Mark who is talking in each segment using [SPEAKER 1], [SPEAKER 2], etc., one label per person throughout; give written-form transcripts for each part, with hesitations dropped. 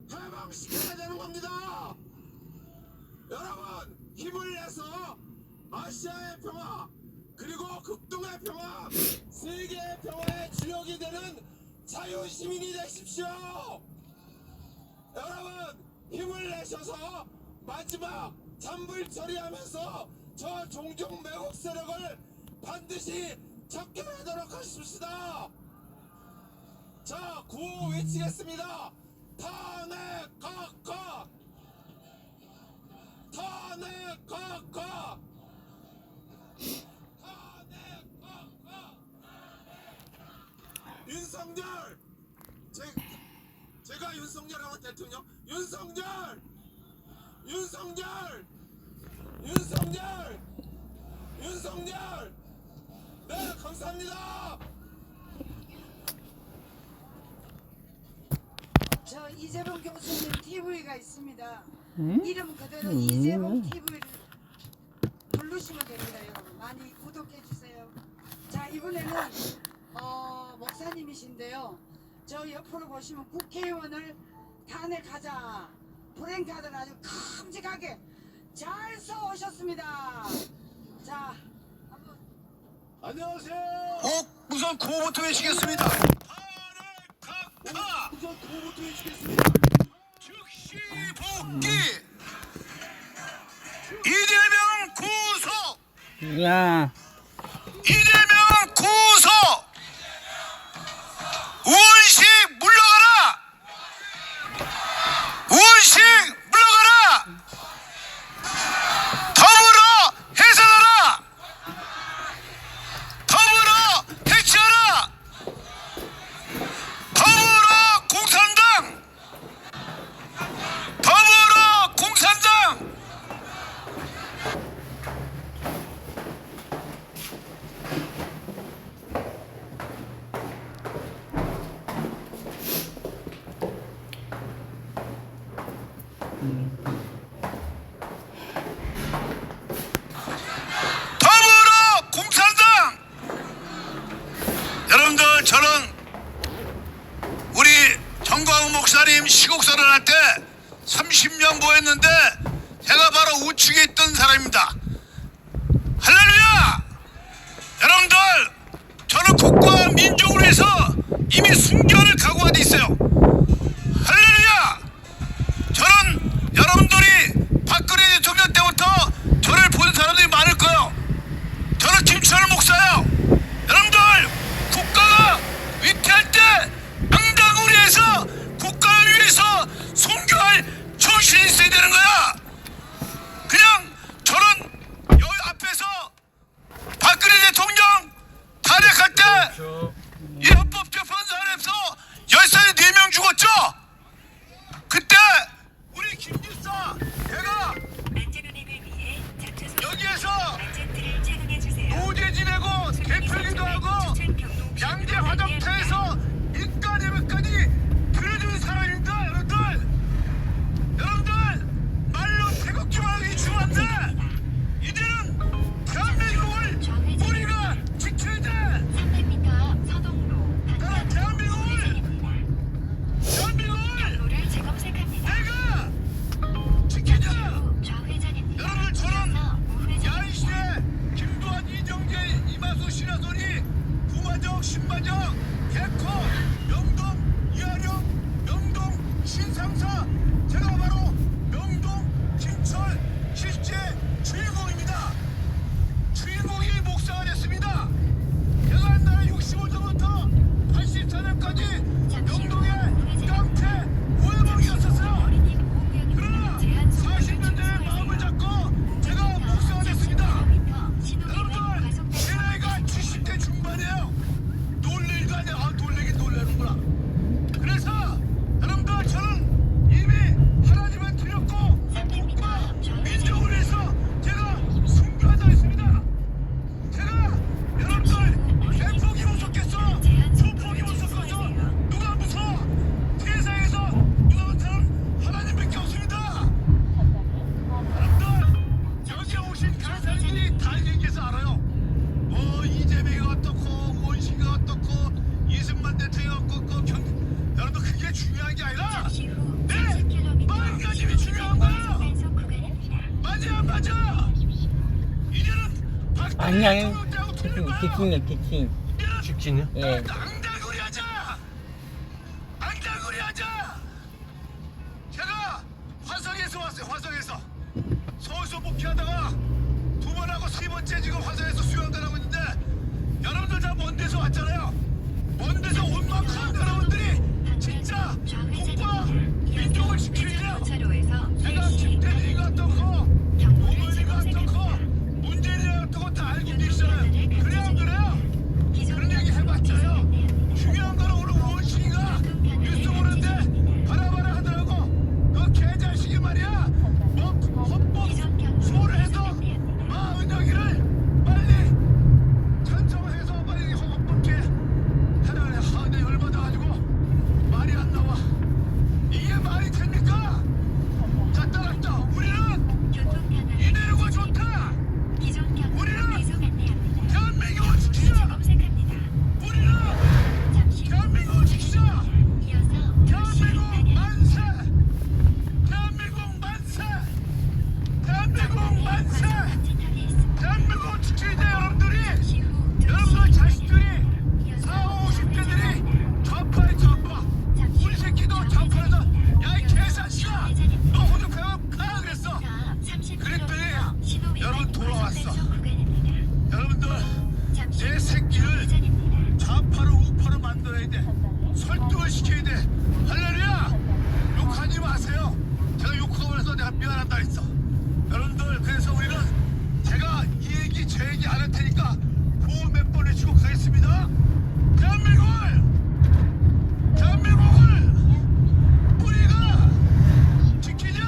[SPEAKER 1] 해방시켜야 되는 겁니다. 여러분 힘을 내서 아시아의 평화 그리고 극동의 평화 세계의 평화의 주역이 되는 자유시민이 되십시오. 여러분 힘을 내셔서 마지막 잔불 처리하면서 저 종종 매국 세력을 반드시 척결하도록 하십시다. 자 구호 외치겠습니다. 탄핵 각하 탄핵 각하 탄핵 각하. 윤석열 제가 윤석열하고 대통령 윤석열 네 감사합니다.
[SPEAKER 2] 저 이재봉 교수님 TV가 있습니다. 이름 그대로 이재봉 TV를 부르시면 됩니다. 여러분 많이 구독해 주세요. 자 이번에는 목사님이신데요. 저 옆으로 보시면 국회의원을 탄핵하자 브랜카드를 아주 큼직하게 잘 써오셨습니다. 자 한번
[SPEAKER 1] 안녕하세요.
[SPEAKER 3] 우선 구호부터 외치겠습니다.
[SPEAKER 1] 우선 구호부터 외치겠습니다.
[SPEAKER 3] 즉시 복귀. 이재명 구속.
[SPEAKER 4] 야,
[SPEAKER 3] 이재명 구속. 우원식 물러가라. 우원식 물러가라. 더불어 해산하라. 더불어 해체하라. 더불어 공산당. 더불어 공산당. 더불어 공산당. 여러분들 저는 우리 정광훈 목사님 시국선언 할 때 30년 보였는데 제가 바로 우측에 있던 사람입니다. 할렐루야. 여러분들 저는 국가와 민족을 위해서 이미 순교를 각오가 돼 있어요. 할렐루야. 저는 여러분들이 박근혜 대통령 때부터 저를 본 사람들이 많을 거예요. 저는 김철 목사예요. 여러분들 국가가 위태할 때 앙당을 위해서 국가를 위해서 순교할 정신이 있어야 되는 거야. 그냥 저는 여기 앞에서 박근혜 대통령 탄핵할 때 이 헌법재판소에서 열사에 4명 죽었죠. 그때 우리 김길사 내가 여기에서 노제 지내고 대표기도 하고 양재 화장터에서 인간 예배까지 들어준 사람입니다. 여러분들 말로 태극기 말하기 중요한데 이제는 대한민국을 우리가 지켜야 돼.
[SPEAKER 5] 300m 서동로
[SPEAKER 3] 나는 대한민국을
[SPEAKER 4] 아니야. 직진이요, 직진.
[SPEAKER 5] 직진이요?
[SPEAKER 4] 예.
[SPEAKER 3] 앙달구리 하자! 앙달구리 하자! 제가 화성에서 왔어요, 화성에서. 서울서 복귀하다가 두 번 하고 세 번째 지금 화성에서 수영을 하고 있는데 여러분들 다 먼 데서 왔잖아요. 먼 데서 온 만큼 여러분들이 진짜 국가 민족을 지키려고 제가 김대중이가 어떻고 노무현이가 어떻고 문재인이가 어떻고 다 알고 계시잖아요. 그래요 안 그래요? 그런 얘기 해봤자요. 중요한 거는 오늘 원식이가 뉴스 보는데 바라바라 하더라고. 그 개자식이 말이야. 뭐 헌법 소를 해서 은혁이를 빨리 찬성해서 빨리 헌법제 해라. 내 열받아가지고 말이 안 나와. 이게 말이 됩니까? 자 따랐다. 우리는 이대로가 좋다. 우리는 대한민국을 지키자. 우리는 대한민국을 지키자. 대한민국 만세. 대한민국 만세. 대한민국 만세. 대한민국을 지켜야 돼 여러분들이. 여러분들 자식들이 40, 50대들이 좌파에 좌파. 우리 새끼도 좌파에서 야 이 개사씨가 너 호주 가 그랬어. 그랬더니 여러분 돌아왔어. 여러분들 내 새끼를 좌파로 우파로 만들어야 돼. 설득을 시켜야 돼. 할렐루야. 욕하지 마세요. 제가 욕하고 해서 내가 미안하다 했어. 여러분들 그래서 우리는 제가 이 얘기 제 얘기 안 할 테니까 구호 몇 번 외치고 가겠습니다. 대한민국을 우리가 지키자.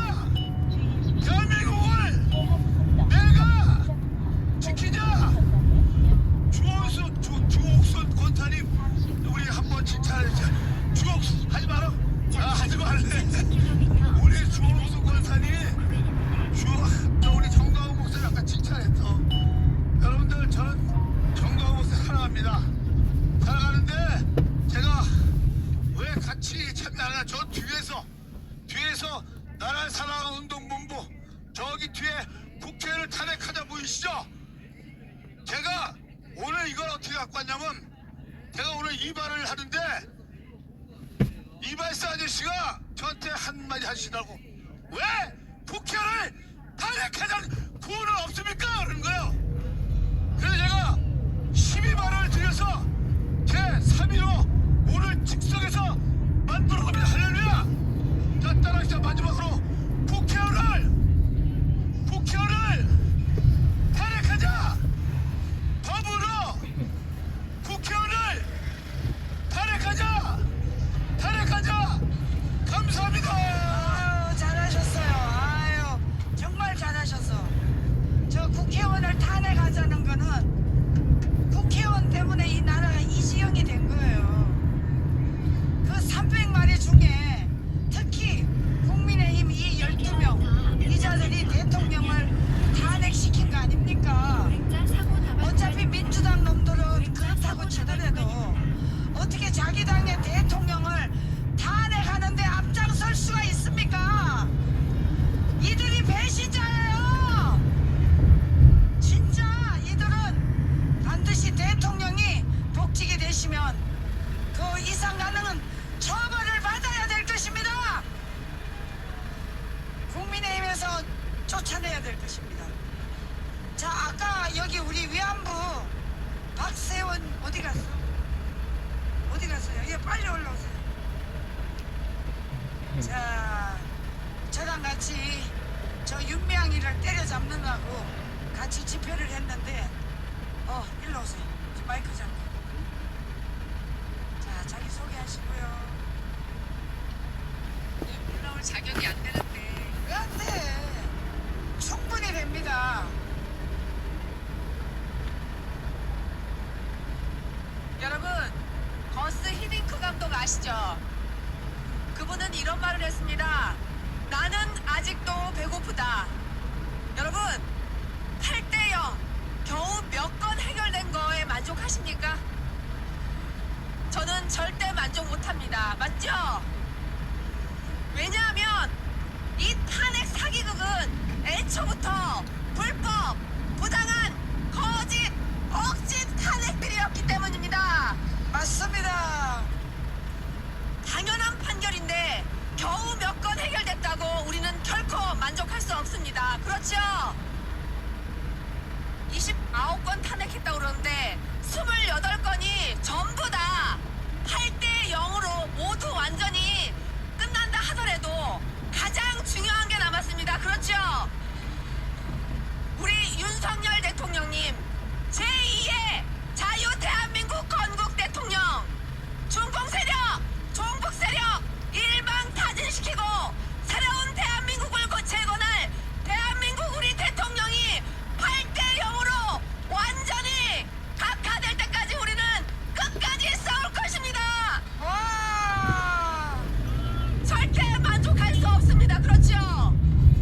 [SPEAKER 3] 대한민국을 내가 지키자. 주옥순 권사님 우리 한번 칭찬해주자. 주옥순 하지 마라. 하지 말래. 우리 주옥순 권사님 저 우리 정가우 목사님 아까 칭찬했어. 여러분들 저는 정가우 목사님 사랑합니다. 사랑하는데 제가 왜 같이 참여하나. 저 뒤에서 나라를 사랑하는 운동본부 저기 뒤에 국회를 탄핵하자 보이시죠? 제가 오늘 이걸 어떻게 갖고 왔냐면 제가 오늘 이발을 하는데 이발사 아저씨가 저한테 한마디 하시더라고. 왜 국회를 탄핵하자는 구호는 없습니까? 그러는 거예요. 그래서 제가 12만원을 들여서 제 3위로 오늘 즉석에서 만들어 겁니다. 할렐루야. 자 따라하시죠. 마지막으로 국회의원을 탄핵하자. 더불어 국회의원을 탄핵하자. 감사합니다.
[SPEAKER 2] 아유, 잘하셨어요. 아유, 정말 잘하셨어. 저 국회의원을 탄핵하자는 거는 국회의원 때문에 이 나라가 이 지경이 된 거예요. 그 300마리 중에 특히 국민의힘 이 12명 이 자들이 대통령을 탄핵시킨 거 아닙니까? 어차피 민주당 놈들은 그렇다고 치더라도 어떻게 자기 당의 대통령을 탄핵하는데 앞장설 수가 있습니까? 이들이 배신자예요. 진짜 이들은 반드시 대통령이 복직이 되시면 그 이상 가능은 처벌을 받아야 될 것입니다. 국민의힘에서 쫓아내야 될 것입니다. 자, 아까 여기 우리 위안부 박세원 어디 갔어? 어디 갔어요? 예, 빨리 올라오세요. 자, 저랑 같이 저 윤미향이를 때려잡는다고 같이 집회를 했는데 일로 오세요. 저 마이크 잡고. 자, 자기 소개하시고요.
[SPEAKER 6] 올라올 자격이 안 되는데.
[SPEAKER 2] 왜 안 돼? 충분히 됩니다.
[SPEAKER 6] 여러분, 거스 히딩크 감독 아시죠? 그분은 이런 말을 했습니다. 나는 아직도 배고프다. 여러분, 8대0 겨우 몇 건 해결된 거에 만족하십니까? 저는 절대 만족 못합니다. 맞죠? 왜냐하면 이 탄핵 사기극은 애초부터 불법, 부당한, 거짓, 9건 탄핵했다고 그러는데 28건이 전부 다 8대 0으로 모두 완전히 끝난다 하더라도 가장 중요한 게 남았습니다. 그렇죠? 우리 윤석열 대통령님, 제2의 자유 대한민국 건국 대통령, 중공 세력, 종북 세력 일방 타진시키고 새로운 대한민국을 재건할 대한민국 우리 대통령이 8대 0으로 완전히 각하될 때까지 우리는 끝까지 싸울 것입니다.
[SPEAKER 2] 와!
[SPEAKER 6] 절대 만족할 수 없습니다. 그렇죠?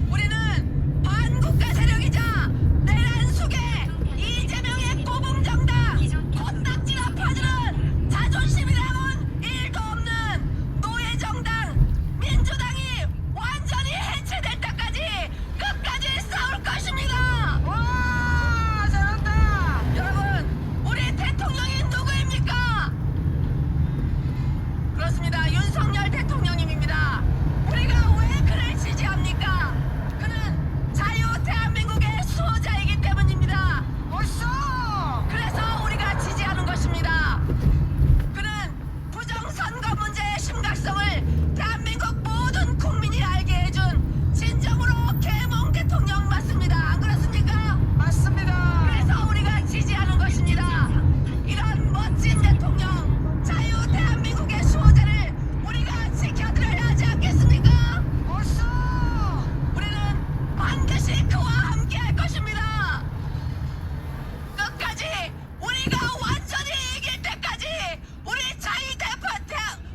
[SPEAKER 6] 우리는 반국가 세력이자 내란 속에 이재명의 꼬붕정당 코딱지가 파주는 자존심이라곤 1도 없는 노예정당 민주당이 완전히 해체될 때까지 끝까지 싸울 것입니다.
[SPEAKER 2] 와! 잘한다!
[SPEAKER 6] 여러분, 우리 대통령이 누구입니까? 그렇습니다. 윤석열 대통령님입니다. 우리가 왜 그를 지지합니까? 그는 자유 대한민국의 수호자이기 때문입니다.
[SPEAKER 2] 벌써!
[SPEAKER 6] 그래서 우리가 지지하는 것입니다. 그는 부정선거 문제의 심각성을 대한민국 모든 국민이 알게 해준 진정으로 계몽 대통령 맞습니다. 안 그렇습니까?
[SPEAKER 2] 맞습니다.
[SPEAKER 6] 그래서 우리가 지지하는 것입니다. 이런 멋진 대통령, 자유 대한민국의 수호자를 우리가 지켜드려야 하지 않겠습니까?
[SPEAKER 2] 벌써!
[SPEAKER 6] 우리는 반드시 그와 함께 할 것입니다. 끝까지 우리가 완전히 이길 때까지 우리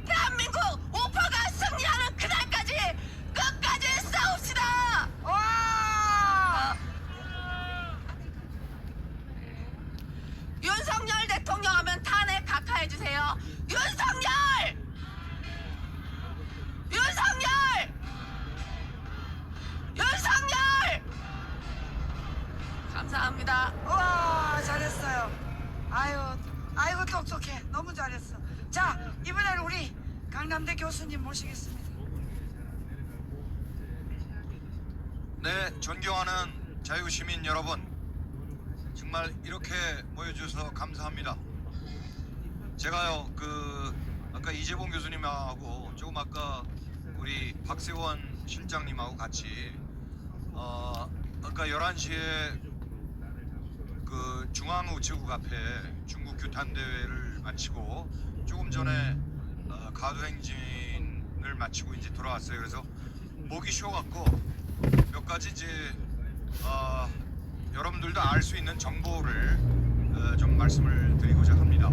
[SPEAKER 6] 대한민국 우파가 승리하는 그날까지 끝까지 싸웁시다.
[SPEAKER 2] 와!
[SPEAKER 6] 윤석열 대통령 하면 탄핵 각하해주세요. 윤석열! 윤석열! 윤석열! 감사합니다.
[SPEAKER 2] 와, 잘했어요. 아이고 똑똑해. 너무 잘했어. 자, 이번에는 우리 강남대 교수님 모시겠습니다.
[SPEAKER 3] 네, 존경하는 자유시민 여러분, 정말 이렇게 모여주셔서 감사합니다. 제가요, 아까 이재봉 교수님하고 조금 아까 우리 박세원 실장님하고 같이 아까 11시에 그 중앙우체국 앞에 중국 규탄 대회를 마치고 조금 전에 가도행진을 마치고 이제 돌아왔어요. 그래서 목이 쉬어갖고 몇 가지 이제 여러분들도 알 수 있는 정보를 좀 말씀을 드리고자 합니다.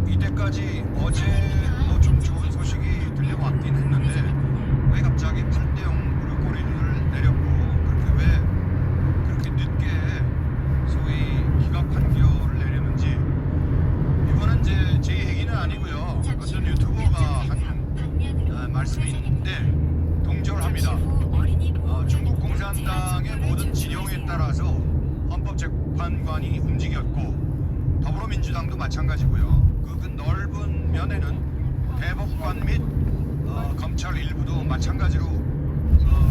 [SPEAKER 3] 이때까지 어제도 좀 좋은 소식이 들려왔긴 했는데 왜 갑자기 8대 0으로 꼬리를 내렸고 그렇게 왜 그렇게 늦게 소위 기각 판결을 내렸는지 이거는 이제 제 얘기는 아니고요. 어떤 유튜버가 한 말씀이 있는데 동조를 합니다. 중국 공산당의 모든 진영에 따라서 헌법재판관이 움직였고 더불어민주당도 마찬가지고요. 그 넓은 면에는 대법관 및 검찰 일부도 마찬가지로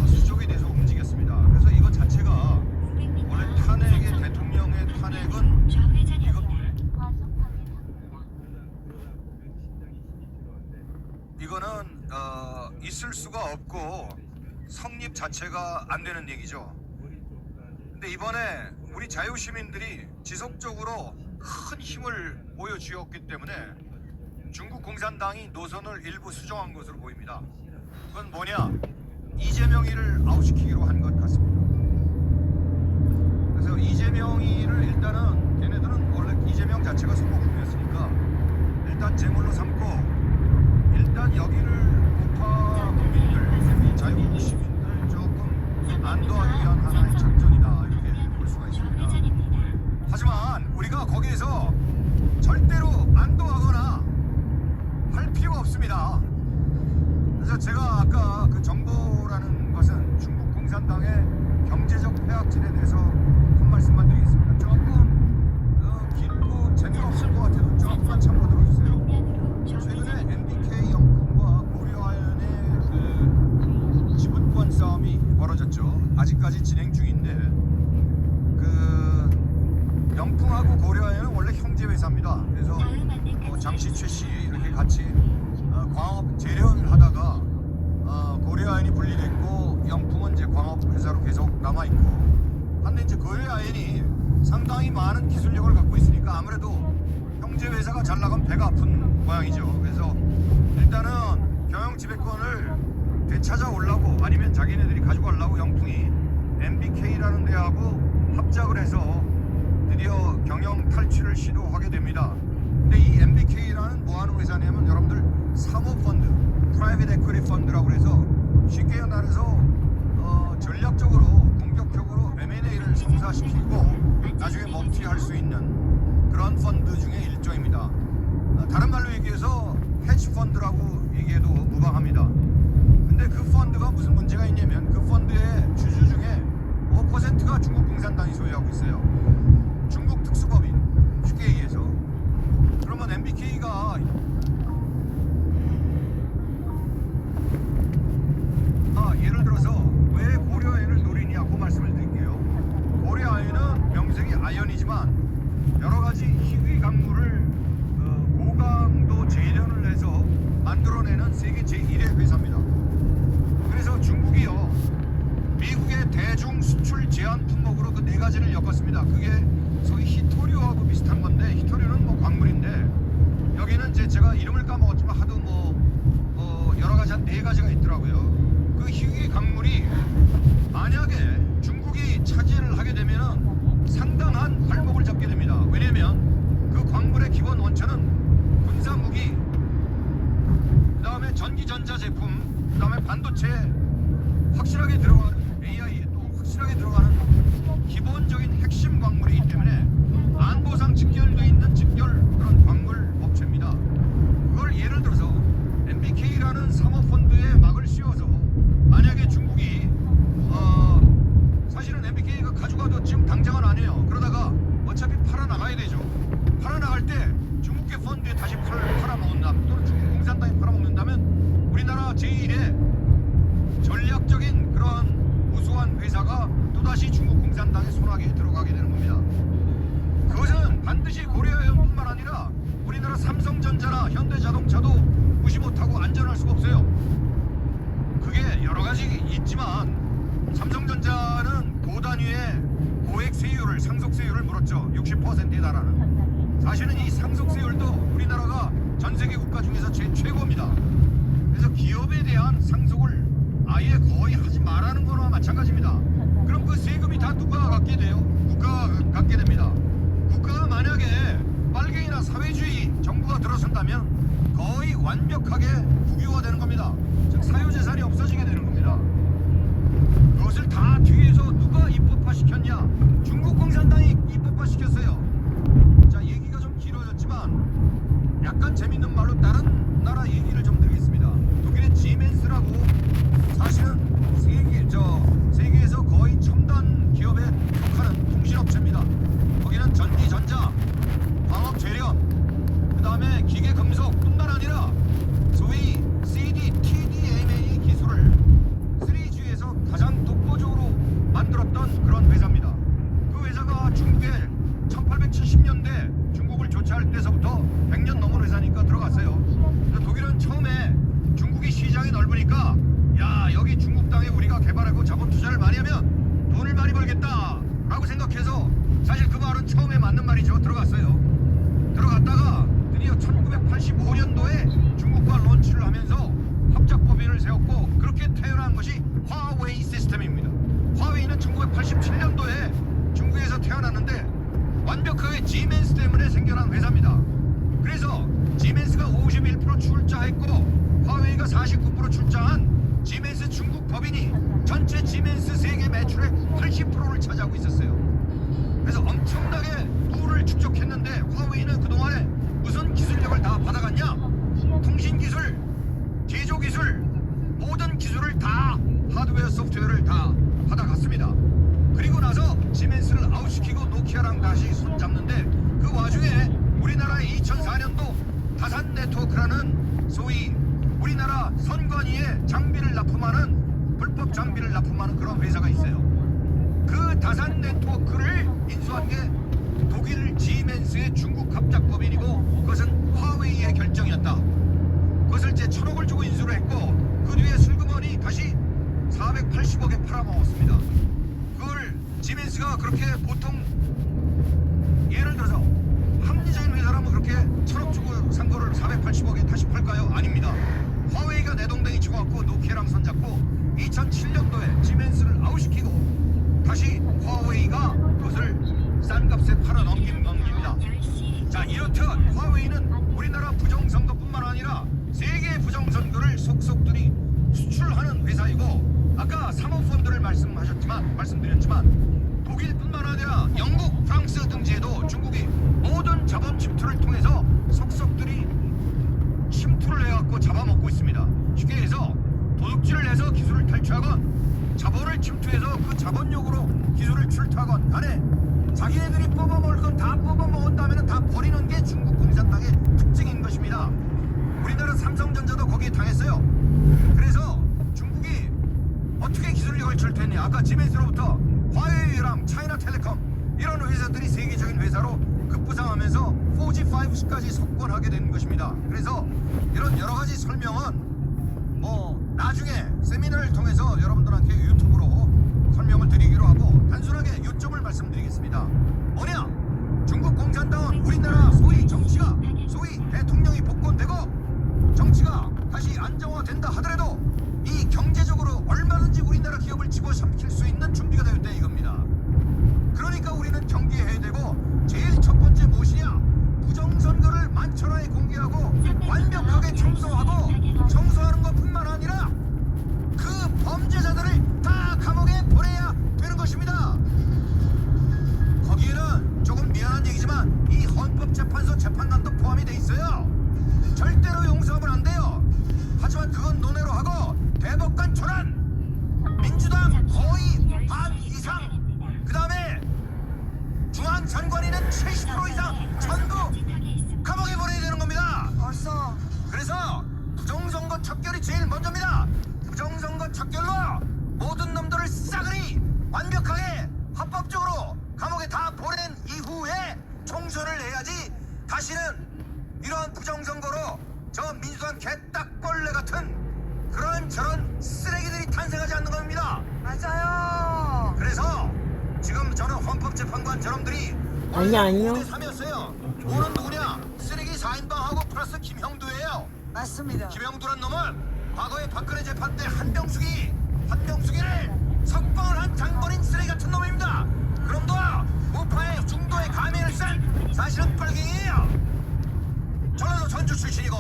[SPEAKER 3] 수족에 대해서 움직였습니다. 그래서 이것 자체가 원래 탄핵의 대통령의 탄핵은 이거는 있을 수가 없고 성립 자체가 안 되는 얘기죠. 근데 이번에 우리 자유시민들이 지속적으로 큰 힘을 보여주었기 때문에 중국 공산당이 노선을 일부 수정한 것으로 보입니다. 그건 뭐냐? 이재명이를 아웃시키기로 한 것 같습니다. 그래서 이재명이를 일단은 걔네들은 원래 이재명 자체가 선거구였으니까 일단 제물로 삼고 일단 여기를 우파 국민들, 자유국 시민들 조금 안도하기 위한 하나의 작전이다 이렇게 볼 수가 있습니다. 하지만 우리가 거기에서 절대로 안도하거나 할 필요가 없습니다. 그래서 제가 아까 그 정보라는 것은 중국 공산당의 경제적 폐악질에 대해서 한 말씀만 드리겠습니다. 조금 길고 재미가 없을 것 같아도 조금만 참고 들어주세요. 최근에 NBK 영풍과 고려아연의 그 지분권 싸움이 벌어졌죠. 아직까지 진행 중인데 씨, 최 씨 이렇게 같이 광업 재련을 하다가 고려아연이 분리됐고 영풍은 이제 광업 회사로 계속 남아 있고. 한데 이제 고려아연이 상당히 많은 기술력을 갖고 있으니까 아무래도 형제 회사가 잘 나가면 배가 아픈 모양이죠. 그래서 일단은 경영 지배권을 되찾아 오려고 아니면 자기네들이 가지고 가려고 영풍이 MBK라는 데하고 합작을 해서 드디어 경영 탈취를 시도하게 됩니다. 근데 이 MBK라는 뭐 하는 회사냐면 여러분들 사모펀드, 프라이빗 에퀴티 펀드라고 해서 쉽게 말해서 전략적으로 공격적으로 M&A를 성사시키고 나중에 멀티할 수 있는 그런 펀드 중에 일종입니다. 다른 말로 얘기해서 헤지 펀드라고 얘기해도 무방합니다. 근데 그 펀드가 무슨 문제가 있냐면 그 펀드의 주주 중에 5%가 중국 공산당이 소유하고 있어요. 중국 특수법인, 쉽게 얘기해서. 그러면 MBK가 예를 들어서 왜 고려아연을 노리냐고 말씀을 드릴게요. 고려아연은 명색이 아연이지만 여러 가지 희귀 강물을 고강도 재련을 해서 만들어내는 세계 제1의 회사입니다. 그래서 중국이요, 미국의 대중 수출 제한 품목으로 그 네 가지를 엮었습니다. 그게 소위 히토류하고 비슷한 건데, 히토류는 뭐 광물인데 여기는 제가 이름을 까먹었지만 하도 여러 가지 한 네 가지가 있더라고요. 그 희귀 강물이 만약에 중국이 차지를 하게 되면은 상당한 발목을 잡게 됩니다. 왜냐면 그 광물의 기본 원천은 군사 무기, 그 다음에 전기전자 제품, 그 다음에 반도체 확실하게 들어가는 AI에 또 확실하게 들어가는 기본적인 핵심 광물이기 때문에 안보상 직결되어 있는 직결 그런 광물 업체입니다. 그걸 예를 들어서 MBK라는 사모펀드에 막을 씌워서 만약에 중국이 사실은 MBK가 가져가도 지금 당장은 아니에요. 그러다가 어차피 팔아나가야 되죠. 팔아나갈 때 중국계 펀드에 다시 팔아먹는다면 또는 중국 공산당이 팔아먹는다면 우리나라 제1의 전략적인 그런 우수한 회사가 또다시 중국 공산당의 손아귀에 들어가게 되는 겁니다. 그것은 반드시 고려아연뿐만 아니라 우리나라 삼성전자나 현대자동차도 무시 못하고 안전할 수가 없어요. 그게 여러 가지 있지만 삼성전자는 고단위의 고액 세율을, 상속 세율을 물었죠. 60%에 달하는. 사실은 이 상속 세율도 우리나라가 전 세계 국가 중에서 제일 최고입니다. 그래서 기업에 대한 상속을 아예 거의 하지 말라는 거나 마찬가지입니다. 그럼 그 세금이 다 누가 갖게 돼요? 국가가 갖게 됩니다. 국가가 만약에 빨갱이나 사회주의 정부가 들어선다면 거의 완벽하게 국유화되는 겁니다. 즉 사유재산이 없어지게 되는 겁니다. 그것을 다 뒤에서 누가 입법화시켰냐? 중국 공산당이 입법화시켰어요. 자, 얘기가 좀 길어졌지만 약간 재밌는 말로 다른 나라 얘기를 좀 드리겠습니다. 독일의 지멘스라고 사실은 세계에서 거의 첨단 기업에 속하는 통신업체입니다. 거기는 전기, 전자, 광업, 재련, 그 다음에 기계, 금속뿐만 아니라 소위 CD, TDMA 기술을 3G에서 가장 독보적으로 만들었던 그런 회사입니다. 그 회사가 중국에 1870년대 중국을 조차할 때서부터 100년 넘은 회사니까 들어갔어요. 독일은 처음에 중국이 시장이 넓으니까 야, 여기 중국 땅에 우리가 개발하고 자본 투자를 많이 하면 돈을 많이 벌겠다 라고 생각해서, 사실 그 말은 처음에 맞는 말이죠. 들어갔어요. 들어갔다가 드디어 1985년도에 중국과 론치를 하면서 합작법인을 세웠고, 그렇게 태어난 것이 화웨이 시스템입니다. 화웨이는 1987년도에 중국에서 태어났는데 완벽하게 지멘스 때문에 생겨난 회사입니다. 그래서 지멘스가 51% 출자했고 화웨이가 49% 출자한 지멘스 중국 법인이 전체 지멘스 세계 매출의 80%를 차지하고 있었어요. 그래서 엄청나게 부를 축적했는데 화웨이는 그동안에 무슨 기술력을 다 받아갔냐? 통신기술, 제조기술, 모든 기술을 다, 하드웨어, 소프트웨어를 다 받아갔습니다. 그리고 나서 지멘스를 아웃시키고 노키아랑 다시 손잡는데, 그 와중에 우리나라의 2004년도 다산 네트워크라는 소위 우리나라 선관위에 장비를 납품하는, 불법 장비를 납품하는 그런 회사가 있어요. 그 다산 네트워크를 인수한 게 독일 지멘스의 중국 합작법인이고 그것은 화웨이의 결정이었다. 그것을 이제 1,000억을 주고 인수를 했고 그 뒤에 슬그머니 다시 480억에 팔아먹었습니다. 그걸 지멘스가 그렇게 보통 예를 들어서 합리적인 회사라면 그렇게 1,000억 주고 산 거를 480억에 다시 팔까요? 아닙니다. 화웨이가 내동댕이 치고갖고 노키아랑 손잡고 2007년도에 지멘스를 아웃시키고 다시 화웨이가 그것을 싼 값에 팔아넘긴 겁니다. 자, 이렇듯 화웨이는 우리나라 부정선거뿐만 아니라 세계 부정선거를 속속들이 수출하는 회사이고 아까 사모펀드를 말씀드렸지만 독일뿐만 아니라 영국, 프랑스 등지에도 중국이 모든 자본 침투를 통해서 속속들이 침투를 해갖고 잡아먹고 있습니다. 쉽게 해서 도둑질을 해서 기술을 탈취하건 자본을 침투해서 그 자본력으로 기술을 출투하건 간에 자기네들이 뽑아먹을 건 다 뽑아먹은 다음에는 다 버리는 게 중국 공산당의 특징인 것입니다. 우리나라 삼성전자도 거기에 당했어요. 그래서 중국이 어떻게 기술력을 출투했냐. 아까 지멘스로부터 화웨이랑 차이나텔레콤 이런 회사들이 세계적인 회사로 급부상하면서 4G, 5G까지 석권하게 된 것입니다. 그래서 이런 여러 가지 설명은 나중에 세미나를 통해서 여러분들한테 유튜브로 설명을 드리기로 하고 단순하게 요점을 말씀드리겠습니다. 뭐냐? 중국 공산당은 우리나라 소위 정치가 소위 대통령이 복권되고 정치가 다시 안정화된다 하더라도 이 경제적으로 얼마든지 우리나라 기업을 집어삼킬 수 있는 준비가 되었다 이겁니다. 그러니까 우리는 경계해야 되고 제일 첫 번째 무엇이냐? 부정선거를 만천하에 공개하고 완벽하게 청소하고 청소하는 것뿐만 아니라 그 범죄자들을 다 감옥에 보내야 되는 것입니다. 거기에는 조금 미안한 얘기지만 이 헌법재판소 재판관도 포함이 돼 있어요. 절대로 용서하면 안 돼요. 하지만 그건 논외로 하고 대법관 전환, 민주당 거의 반 이상, 그 다음에 중앙선관위는 70% 이상 전부 감옥에 보내야 되는 겁니다.
[SPEAKER 2] 벌써
[SPEAKER 3] 그래서 부정선거 척결이 제일 먼저입니다. 부정선거 척결로 모든 놈들을 싸그리 완벽하게 합법적으로 감옥에 다 보낸 이후에 총선을 해야지 다시는 이런 부정선거로 저 민주당 개딱벌레 같은 그런 저런 쓰레기들이 탄생하지 않는 겁니다.
[SPEAKER 2] 맞아요.
[SPEAKER 3] 그래서 지금 저는 헌법재판관 저놈들이
[SPEAKER 4] 아니요.
[SPEAKER 3] 5대3이었어요. 5는 누구냐? 쓰레기 4인방하고 플러스 김형두예요.
[SPEAKER 2] 맞습니다.
[SPEAKER 3] 김형두란 놈은 과거에 박근혜 재판 때 한명숙이를 석방을 한 장본인 쓰레기 같은 놈입니다. 그럼도 우파의 중도에 가면을 싼 사실은 빨갱이에요. 전라도 전주 출신이고.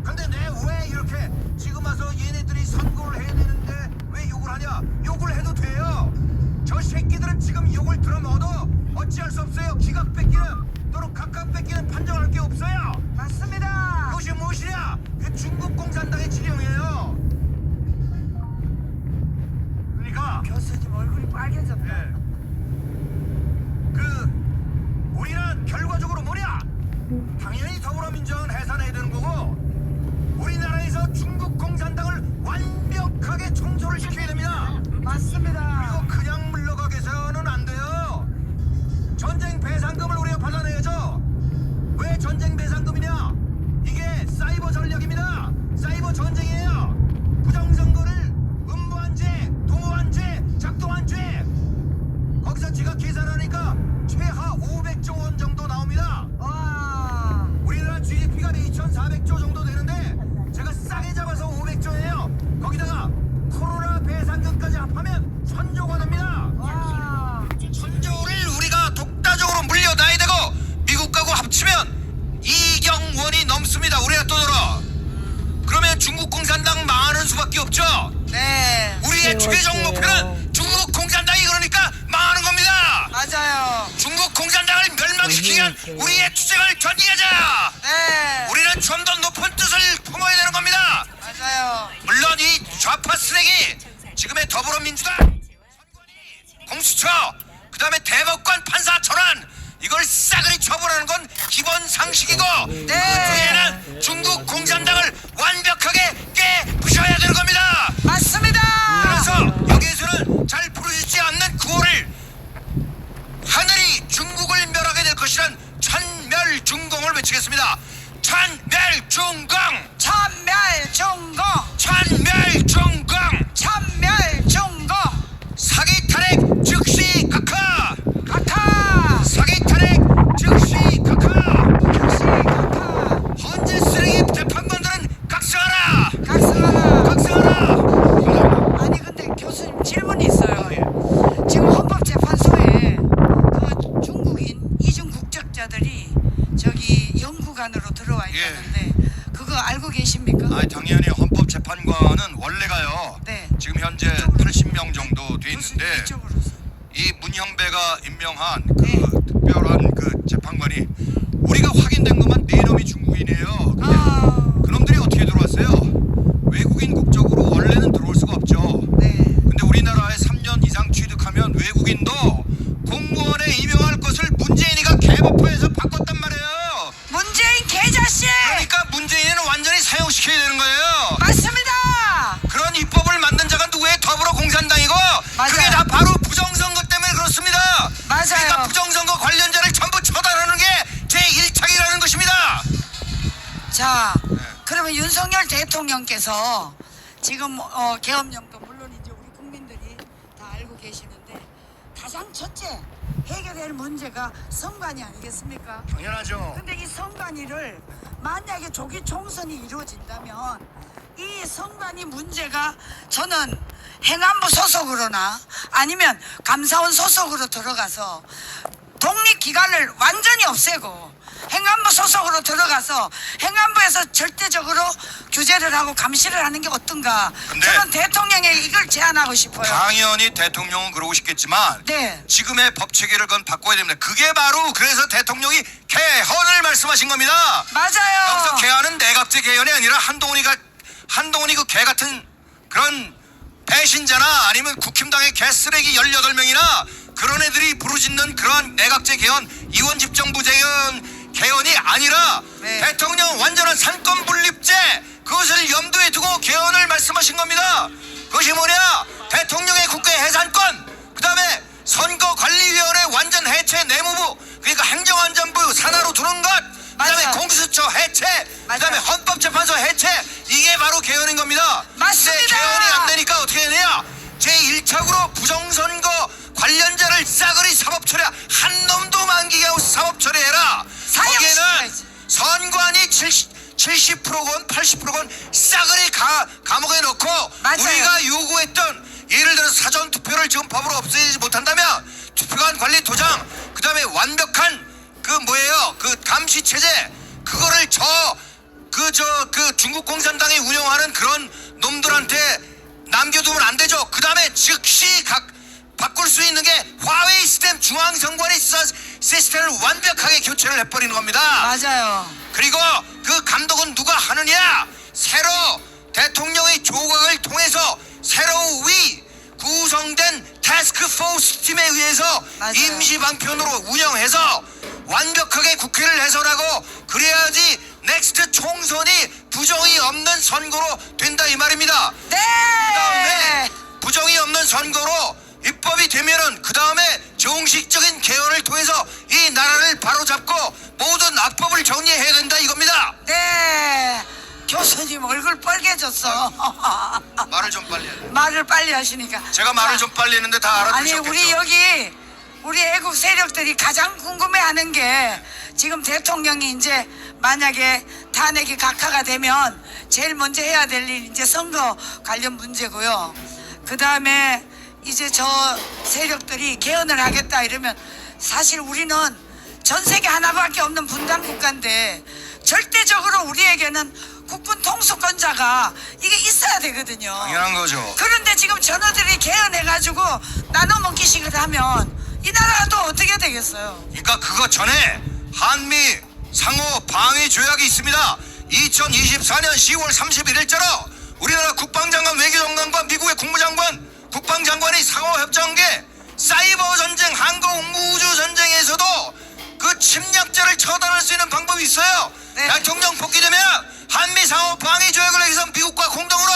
[SPEAKER 3] 근데 내 왜 이렇게 지금 와서 얘네들이 선거를 해야 되는데 왜 욕을 하냐? 욕을 해도 돼요. 저 새끼들은 지금 욕을 들어먹어도 어찌할 수 없어요. 기각 뺏기는 또는 각각 뺏기는 판정할 게 없어요.
[SPEAKER 2] 맞습니다.
[SPEAKER 3] 그것이 무엇이냐? 그 중국 공산당의 지령이에요. 그러니까
[SPEAKER 2] 교수님 얼굴이 빨개졌다.
[SPEAKER 3] 예. 우리는 결과적으로 뭐냐? 당연히 더불어민주당은 해산해야 되는 거고 우리나라에서 중국 공산당을 완벽하게 청소를 시켜야 됩니다.
[SPEAKER 2] 맞습니다.
[SPEAKER 3] 그리고 그냥 물러가게 해서는 안 돼요. 전쟁 배상금을 우리가 받아내야죠. 왜 전쟁 배상금이냐? 이게 사이버 전략입니다. 사이버 전쟁이에요. 부정선거를 음모한 죄, 도모한 죄, 작동한 죄. 거기서 제가 계산하니까 최하 500조 원 정도 나옵니다.
[SPEAKER 2] 와.
[SPEAKER 3] 우리나라 GDP가 2,400조 정도 되는데 제가 싸게 잡아서 500조예요. 거기다가 코로나 배상금까지 합하면 1,000조가 됩니다.
[SPEAKER 2] 와.
[SPEAKER 3] 1,000조를 우리가 독다적으로 물려놔야 되고 미국하고 합치면 2경 원이 넘습니다. 우리가 또 들어. 그러면 중국 공산당 망하는 수밖에 없죠.
[SPEAKER 2] 네.
[SPEAKER 3] 우리의 최종 목표는 중국 공산당이 그러니까 망하는 겁니다.
[SPEAKER 2] 맞아요.
[SPEAKER 3] 중국 공산당을 멸망시키기 위한 우리의 투쟁을 견디하자.
[SPEAKER 2] 네.
[SPEAKER 3] 우리는 좀 더 높은 뜻을 품어야 되는 겁니다.
[SPEAKER 2] 맞아요.
[SPEAKER 3] 물론 이 좌파 쓰레기 지금의 더불어민주당 공수처 그 다음에 대법관 판사 전환 이걸 싸그리 처벌하는 건 기본 상식이고 그 뒤에는 중국 공산당을 완벽하게 깨부셔야 되는 겁니다.
[SPEAKER 2] 맞습니다.
[SPEAKER 3] 그래서 여기에서는 잘 부르짖지 않는 구호를 하늘이 중국을 멸하 선거는 원래가요.
[SPEAKER 2] 네.
[SPEAKER 3] 지금 현재 80명 정도 돼 있는데
[SPEAKER 2] 이쪽으로서.
[SPEAKER 3] 이 문형배가 임명한 그
[SPEAKER 2] 네.
[SPEAKER 3] 특별한 그 재판관이 우리가 확인된 것만 4놈이 중국인이에요. 근데
[SPEAKER 2] 아,
[SPEAKER 3] 그놈들이 어떻게 들어왔어요? 외국인 국적으로 원래는 들어올 수가 없죠.
[SPEAKER 2] 네.
[SPEAKER 3] 근데 우리나라에 3년 이상 취득하면 외국인도 공무원에 임용할 것을 문재인이가 개법화해서 바꿨단 말이에요.
[SPEAKER 2] 문재인 개자씨!
[SPEAKER 3] 그러니까 문재인은 완전히 사용시켜야 되는 거예요.
[SPEAKER 2] 맞습니다!
[SPEAKER 3] 그런 입법을 만든 자가 누구예요? 더불어공산당이고
[SPEAKER 2] 맞아요.
[SPEAKER 3] 그게 다 바로 부정선거 때문에 그렇습니다.
[SPEAKER 2] 맞아요.
[SPEAKER 3] 그러니까 부정선거 관련자를 전부 처단하는 게 제1착이라는 것입니다.
[SPEAKER 2] 자, 그러면 윤석열 대통령께서 지금 계엄령도 물론 이제 우리 국민들이 다 알고 계시는데 가장 첫째 해결될 문제가 선관위 아니겠습니까?
[SPEAKER 3] 당연하죠.
[SPEAKER 2] 근데 이 선관위를 만약에 조기 총선이 이루어진다면 이 선관위 문제가 저는 행안부 소속으로나 아니면 감사원 소속으로 들어가서 독립기관을 완전히 없애고 행안부 소속으로 들어가서 행안부에서 절대적으로 규제를 하고 감시를 하는 게 어떤가.
[SPEAKER 3] 근데
[SPEAKER 2] 저는 대통령에게 이걸 제안하고 싶어요.
[SPEAKER 3] 당연히 대통령은 그러고 싶겠지만
[SPEAKER 2] 네.
[SPEAKER 3] 지금의 법 체계를 그건 바꿔야 됩니다. 그게 바로 그래서 대통령이 개헌을 말씀하신 겁니다.
[SPEAKER 2] 맞아요.
[SPEAKER 3] 여기서 개헌은 내각제 개헌이 아니라 한동훈이 그 개 같은 그런 배신자나 아니면 국힘당의 개쓰레기 18명이나 그런 애들이 부르짖는 그러한 내각제 개헌, 이원집정부 개헌이 아니라
[SPEAKER 2] 네.
[SPEAKER 3] 대통령 완전한 산권 분립제 그것을 염두에 두고 개헌을 말씀하신 겁니다. 그것이 뭐냐? 대통령의 국회 해산권, 그 다음에 선거관리위원회 완전 해체, 내무부 그러니까 행정안전부 산하로 두는 것, 그 다음에
[SPEAKER 2] 맞아요.
[SPEAKER 3] 공수처 해체, 그 다음에
[SPEAKER 2] 맞아요.
[SPEAKER 3] 헌법재판소 해체, 이게 바로 개헌인 겁니다.
[SPEAKER 2] 맞습니다.
[SPEAKER 3] 근데 개헌이 안 되니까 어떻게 되냐? 제1착으로 부정선거 관련자를 싸그리 사법처리, 한 놈도 만기게 하고 사법처리해라. 거기에는
[SPEAKER 2] 사형시켜야지.
[SPEAKER 3] 선관위 70%건 80%건 싸그리 감옥에 넣고
[SPEAKER 2] 맞아요.
[SPEAKER 3] 우리가 요구했던 예를 들어서 사전투표를 지금 법으로 없애지 못한다면 투표관 관리 도장, 그 다음에 완벽한 그 감시 체제, 그거를 그 중국 공산당이 운영하는 그런 놈들한테 남겨두면 안 되죠. 그 다음에 즉시 바꿀 수 있는 게 화웨이 시스템, 중앙선관위 시스템을 완벽하게 교체를 해버리는 겁니다.
[SPEAKER 2] 맞아요.
[SPEAKER 3] 그리고 그 감독은 누가 하느냐? 새로 대통령의 조각을 통해서 새로 구성된 태스크포스 팀에 의해서
[SPEAKER 2] 맞아요.
[SPEAKER 3] 임시방편으로 운영해서 완벽하게 국회를 해설하고 그래야지 넥스트 총선이 부정이 없는 선거로 된다 이 말입니다.
[SPEAKER 2] 네.
[SPEAKER 3] 그다음에 부정이 없는 선거로 입법이 되면은 그 다음에 정식적인 개헌을 통해서 이 나라를 바로잡고 모든 악법을 정리해야 된다 이겁니다.
[SPEAKER 2] 네. 교수님 얼굴 빨개졌어.
[SPEAKER 3] 말을 좀 빨리 해야 돼.
[SPEAKER 2] 말을 빨리 하시니까.
[SPEAKER 3] 제가 말을
[SPEAKER 2] 자,
[SPEAKER 3] 좀 빨리 했는데 다
[SPEAKER 2] 아니
[SPEAKER 3] 알아듣으셨겠죠?
[SPEAKER 2] 우리 여기 우리 애국 세력들이 가장 궁금해하는 게 지금 대통령이 이제 만약에 탄핵이 각하가 되면 제일 먼저 해야 될 일 이제 선거 관련 문제고요. 그 다음에 이제 저 세력들이 개헌을 하겠다 이러면 사실 우리는 전 세계 하나밖에 없는 분단 국가인데 절대적으로 우리에게는 국군 통수권자가 이게 있어야 되거든요.
[SPEAKER 3] 당연한 거죠.
[SPEAKER 2] 그런데 지금 전우들이 개헌해가지고 나눠먹기식을 하면 이 나라가 또 어떻게 되겠어요?
[SPEAKER 3] 그러니까 그거 전에 한미 상호 방위 조약이 있습니다. 2024년 10월 31일자로 우리나라 국방장관, 외교장관과 미국의 국무장관, 국방장관이 상호 협정한 게 사이버 전쟁, 항공우주 전쟁에서도 그 침략자를 처단할 수 있는 방법이 있어요.
[SPEAKER 2] 네.
[SPEAKER 3] 대통령 복귀되면 한미 상호 방위 조약을 해서 미국과 공동으로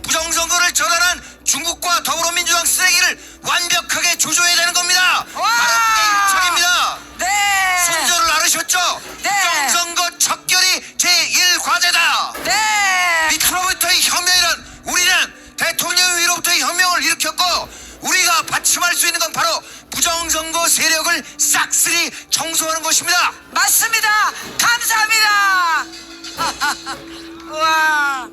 [SPEAKER 3] 부정선거를 처단한 중국과 더불어민주당 쓰레기를 완벽하게 조져야 되는 겁니다.
[SPEAKER 2] 와!
[SPEAKER 3] 바로 그게 1척입니다.
[SPEAKER 2] 네.
[SPEAKER 3] 순서를 알으셨죠?
[SPEAKER 2] 네.
[SPEAKER 3] 부정선거 척결이 제1과제다.
[SPEAKER 2] 네.
[SPEAKER 3] 밑으로부터의 혁명이란 우리는 대통령 위로부터의 혁명을 일으켰고 우리가 받침할 수 있는 건 바로 부정선거 세력을 싹쓸이 청소하는 것입니다.
[SPEAKER 2] 맞습니다. 감사합니다. 와.